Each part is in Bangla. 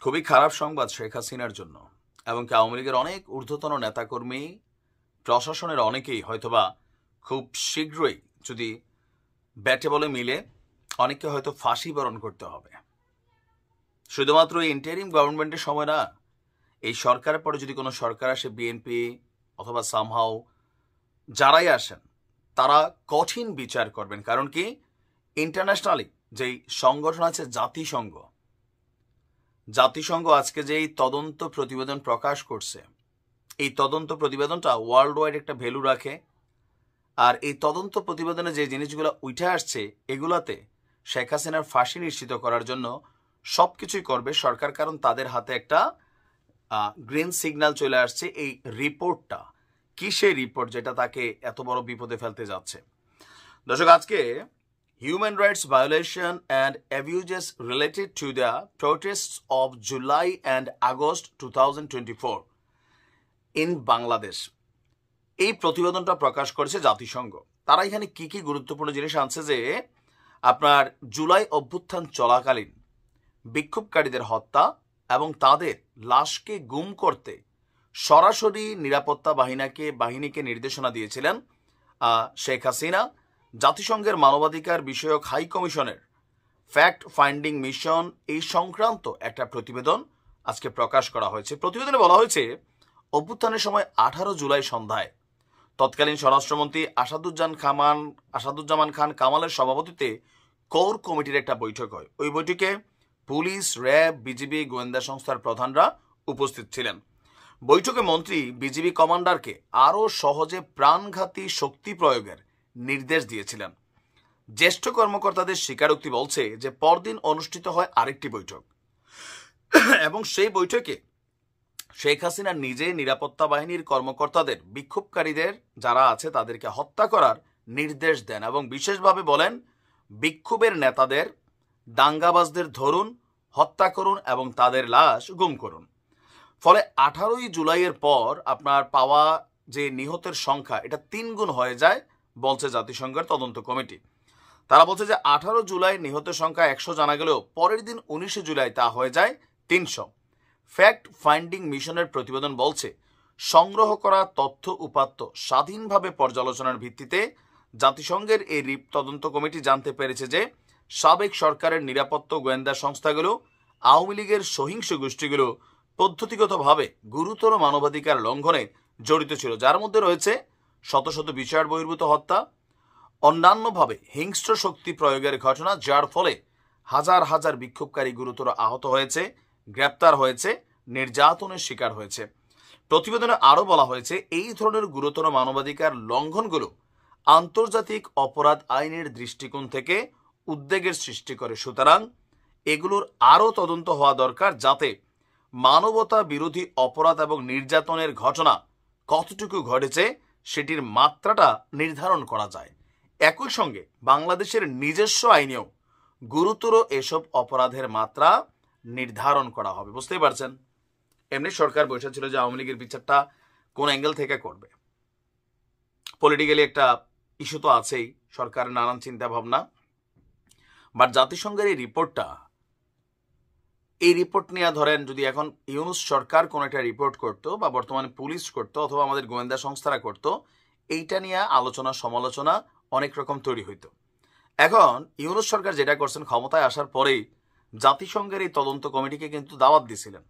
খুবই খারাপ সংবাদ শেখ হাসিনার জন্য এবং আওয়ামী লীগের অনেক ঊর্ধ্বতন নেতাকর্মী প্রশাসনের অনেকেই হয়তোবা খুব শীঘ্রই যদি ব্যাটে বলে মিলে অনেককে হয়তো ফাঁসি বরণ করতে হবে। শুধুমাত্র এই ইন্টারিম গভর্নমেন্টের সময় না, এই সরকারের পরে যদি কোনো সরকার আসে, বিএনপি অথবা সামহাও যারাই আসেন, তারা কঠিন বিচার করবেন। কারণ কি, ইন্টারন্যাশনালি যেই সংগঠন আছে জাতিসংঘ আজকে যেই তদন্ত প্রতিবেদন প্রকাশ করছে, এই তদন্ত প্রতিবেদনটা ওয়ার্ল্ড ওয়াইড একটা ভ্যালু রাখে। আর এই তদন্ত প্রতিবেদনে যে জিনিসগুলো উঠে আসছে, এগুলাতে শেখ হাসিনার ফাঁসি নিশ্চিত করার জন্য সব কিছুই করবে সরকার, কারণ তাদের হাতে একটা গ্রিন সিগন্যাল চলে আসছে। এই রিপোর্টটা কি সেই রিপোর্ট যেটা তাকে এত বড় বিপদে ফেলতে যাচ্ছে? দর্শক, আজকে human rights violation and abuses related to the protests of July and August 2024 in Bangladesh, এই প্রতিবেদনটা প্রকাশ করেছে জাতিসংঘ। তারা এখানে কি কি গুরুত্বপূর্ণ জিনিস আনছে যে আপনার জুলাই অভ্যুত্থান চলাকালীন বিক্ষোভকারীদের হত্যা এবং তাদের লাশকে গুম করতে সরাসরি নিরাপত্তা বাহিনীকে নির্দেশনা দিয়েছিলেন শেখ হাসিনা। জাতিসংঘের মানবাধিকার বিষয়ক হাই কমিশনের ফ্যাক্ট ফাইন্ডিং মিশন এই সংক্রান্ত একটা প্রতিবেদন আজকে প্রকাশ করা হয়েছে। প্রতিবেদনে বলা হয়েছে, অভ্যুত্থানের সময় 18 জুলাই সন্ধ্যায় তৎকালীন স্বরাষ্ট্রমন্ত্রী আসাদুজ্জামান খান কামালের সভাপতিত্বে কোর কমিটির একটা বৈঠক হয়। ওই বৈঠকে পুলিশ, র্যাব, বিজিবি, গোয়েন্দা সংস্থার প্রধানরা উপস্থিত ছিলেন। বৈঠকে মন্ত্রী বিজিবি কমান্ডারকে আরও সহজে প্রাণঘাতী শক্তি প্রয়োগের নির্দেশ দিয়েছিলেন। জ্যেষ্ঠ কর্মকর্তাদের স্বীকারোক্তি বলছে যে পরদিন অনুষ্ঠিত হয় আরেকটি বৈঠক এবং সেই বৈঠকে শেখ হাসিনা নিজে নিরাপত্তা বাহিনীর কর্মকর্তাদের বিক্ষোভকারীদের যারা আছে তাদেরকে হত্যা করার নির্দেশ দেন এবং বিশেষভাবে বলেন, বিক্ষোভের নেতাদের, দাঙ্গাবাজদের ধরুন, হত্যা করুন এবং তাদের লাশ গুম করুন। ফলে 18 জুলাইয়ের পর আপনার পাওয়া যে নিহতের সংখ্যা, এটা 3 গুণ হয়ে যায় বলছে জাতিসংঘের তদন্ত কমিটি। তারা বলছে যে 18 জুলাই নিহতের সংখ্যা 100 জানা গেলেও পরের দিন 19 জুলাই তা হয়ে যায় 300। ফ্যাক্ট ফাইন্ডিং মিশনের প্রতিবেদন বলছে, সংগ্রহ করা তথ্য উপাত্ত স্বাধীনভাবে পর্যালোচনার ভিত্তিতে জাতিসংঘের এই তদন্ত কমিটি জানতে পেরেছে যে সাবেক সরকারের নিরাপত্তা গোয়েন্দা সংস্থাগুলো আওয়ামী লীগের সহিংস গোষ্ঠীগুলো পদ্ধতিগতভাবে গুরুতর মানবাধিকার লঙ্ঘনে জড়িত ছিল, যার মধ্যে রয়েছে শত শত বিচার বহির্ভূত হত্যা, অন্যান্যভাবে হিংস্র শক্তি প্রয়োগের ঘটনা, যার ফলে হাজার হাজার বিক্ষোভকারী গুরুতর আহত হয়েছে, গ্রেপ্তার হয়েছে, নির্যাতনের শিকার হয়েছে। প্রতিবেদনে আরও বলা হয়েছে, এই ধরনের গুরুতর মানবাধিকার লঙ্ঘনগুলো আন্তর্জাতিক অপরাধ আইনের দৃষ্টিকোণ থেকে উদ্বেগের সৃষ্টি করে। সুতরাং এগুলোর আরও তদন্ত হওয়া দরকার, যাতে মানবতা বিরোধী অপরাধ এবং নির্যাতনের ঘটনা কতটুকু ঘটেছে সেটির মাত্রাটা নির্ধারণ করা যায়। একই সঙ্গে বাংলাদেশের নিজস্ব আইনেও গুরুতর এসব অপরাধের মাত্রা নির্ধারণ করা হবে। বুঝতেই পারছেন, এমনি সরকার বসে ছিল যে আওয়ামী লীগের বিচারটা কোন অ্যাঙ্গেল থেকে করবে। পলিটিক্যালি একটা ইস্যু তো আছেই, সরকারের নানান চিন্তা ভাবনা। বাট জাতিসংঘের এই রিপোর্ট নিয়ে ধরেন যদি এখন ইউনূস সরকার কোন একটা রিপোর্ট করতো বা বর্তমানে পুলিশ করতো অথবা আমাদের গোয়েন্দা সংস্থারা করতো, এইটা নিয়ে আলোচনা সমালোচনা অনেক রকম তৈরি হইতো। এখন ইউনূস সরকার যেটা করছেন, ক্ষমতায় আসার পরেই জাতিসংঘের এই তদন্ত কমিটিকে কিন্তু দাওয়াত দিয়েছিলেন।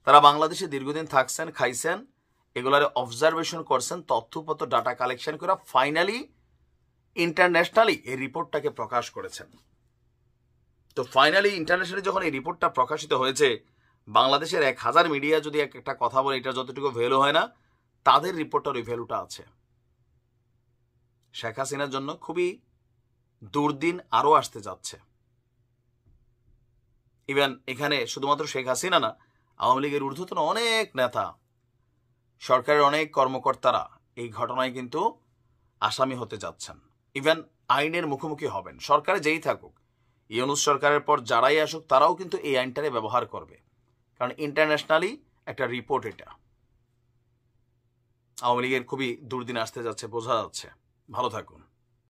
তারা বাংলাদেশে দীর্ঘদিন থাকছেন, খাইছেন, এগুলার অবজারভেশন করছেন, তথ্যপত্র ডাটা কালেকশন করে ফাইনালি ইন্টারন্যাশনালি এই রিপোর্টটাকে প্রকাশ করেছেন। তো ফাইনালি ইন্টারন্যাশনালি যখন এই রিপোর্টটা প্রকাশিত হয়েছে, বাংলাদেশের 1000 মিডিয়া যদি একটা কথা বলে এটা যতটুকু ভ্যালু হয় না, তাদের রিপোর্টটার ওই ভ্যালুটা আছে। শেখ হাসিনার জন্য খুবই দুর্দিন আরও আসতে যাচ্ছে। ইভেন এখানে শুধুমাত্র শেখ হাসিনা না, আওয়ামী লীগের ঊর্ধ্বতন অনেক নেতা, সরকারের অনেক কর্মকর্তারা এই ঘটনায় কিন্তু আসামি হতে যাচ্ছেন। ইভেন আইনের মুখোমুখি হবেন। সরকারে যেই থাকুক, ইউনূস সরকারের পর যারাই আসুক, তারাও কিন্তু এই আইনটারে ব্যবহার করবে, কারণ ইন্টারন্যাশনালি একটা রিপোর্ট। এটা আওয়ামী লীগের খুবই দুর্দিন আসতে যাচ্ছে, বোঝা যাচ্ছে। ভালো থাকুন।